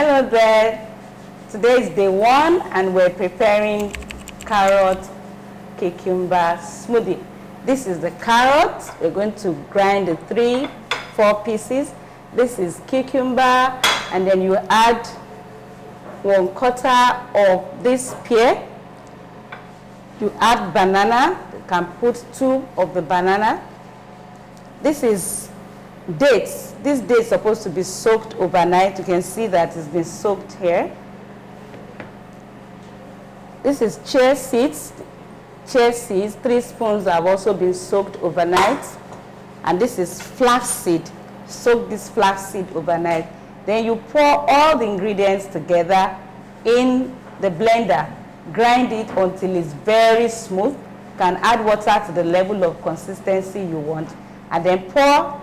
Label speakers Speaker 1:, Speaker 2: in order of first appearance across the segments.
Speaker 1: Hello there. Today is day 1 and we're preparing carrot cucumber smoothie. This is the carrot. We're going to grind the 3-4 pieces. This is cucumber, and then you add 1/4 of this pear. You add banana. You can put 2 of the banana. This is dates. This date is supposed to be soaked overnight. You can see that it's been soaked here. This is chia seeds. Chia seeds, 3 spoons have also been soaked overnight. And this is flax seed. Soak this flax seed overnight. Then you pour all the ingredients together in the blender. Grind it until it's very smooth. You can add water to the level of consistency you want. And then pour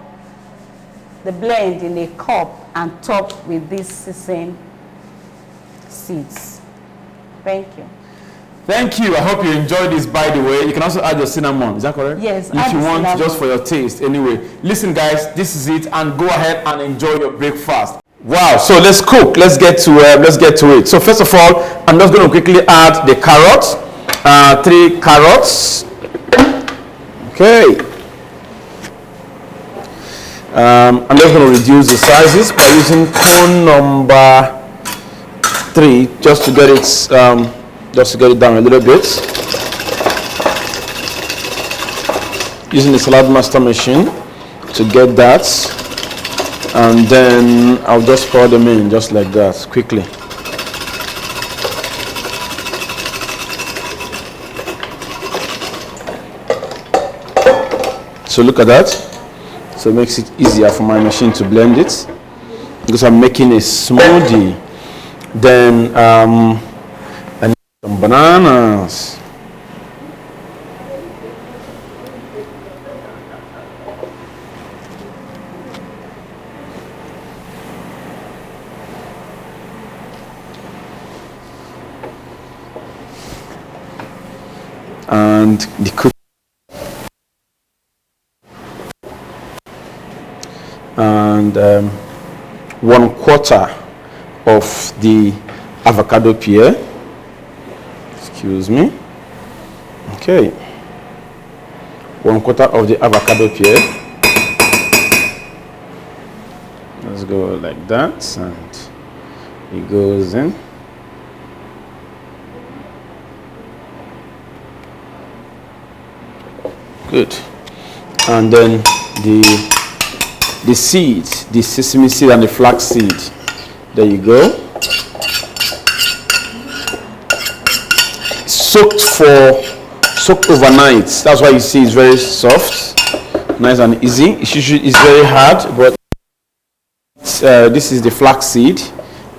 Speaker 1: the blend in a cup and top with these sesame seeds. Thank you.
Speaker 2: Thank you. I hope you enjoyed this, by the way. You can also add your cinnamon. Is that correct?
Speaker 1: Yes.
Speaker 2: If you want, cinnamon, just for your taste. Anyway, listen, guys, this is it, and go ahead and enjoy your breakfast. Wow. So let's cook. Let's get to it. So first of all, I'm just going to quickly add the carrots. 3 carrots. Okay. I'm just going to reduce the sizes by using cone number 3 just to get it down a little bit. Using the Saladmaster machine to get that, and then I'll just pour them in just like that quickly. So look at that. So it makes it easier for my machine to blend it because I'm making a smoothie. Then I need some bananas. And the cook. And 1/4 of the avocado pear. Excuse me. Okay. 1/4 of the avocado pear. Let's go like that, and it goes in. Good. And then the seeds, the sesame seed and the flax seed. There you go. Soaked overnight. That's why you see it's very soft, nice and easy. It's very hard, but this is the flax seed.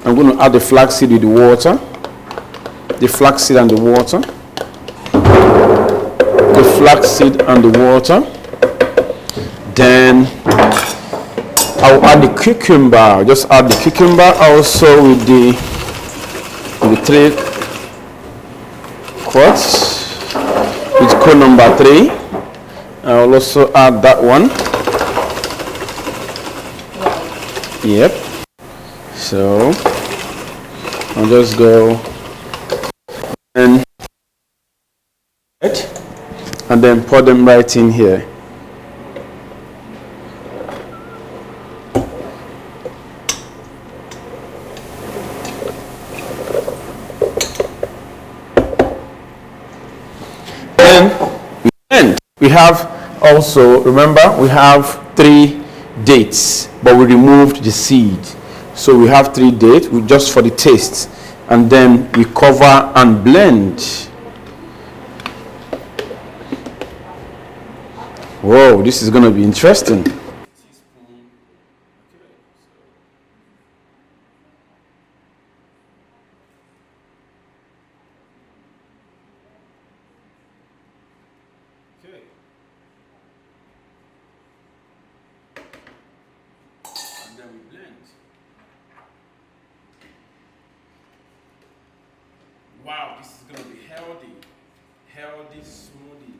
Speaker 2: I'm going to add the flax seed with the water. The flax seed and the water. The flax seed and the water. Then I'll add the cucumber. Just add the cucumber also with the 3 quarts with cone number 3. I'll also add that one. Yep. So I'll just go and then pour them right in here. We have also, remember, we have 3 dates, but we removed the seed. So we have 3 dates just for the taste, and then we cover and blend. Whoa, this is going to be interesting. And then we blend. Wow, this is going to be healthy smoothie.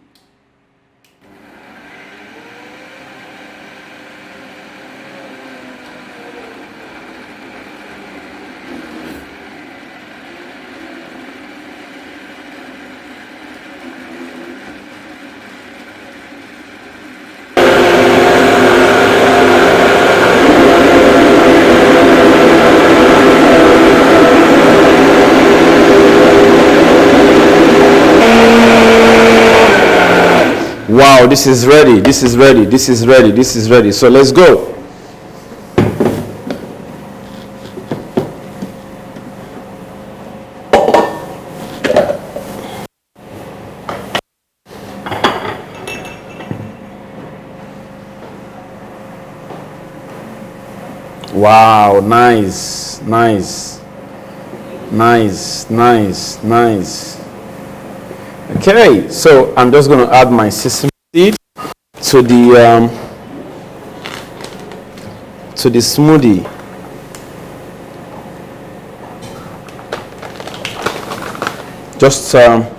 Speaker 2: Wow, this is ready. This is ready. This is ready. This is ready. So let's go. Wow, nice, nice, nice, nice, nice. Okay, so I'm just going to add my sesame seed to the smoothie. Just a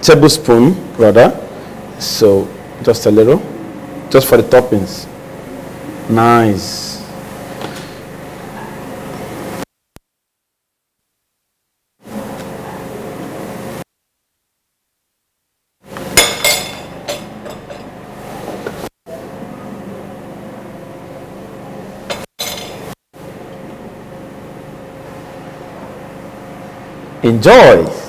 Speaker 2: tablespoon rather. So just a little, just for the toppings. Nice. Enjoy.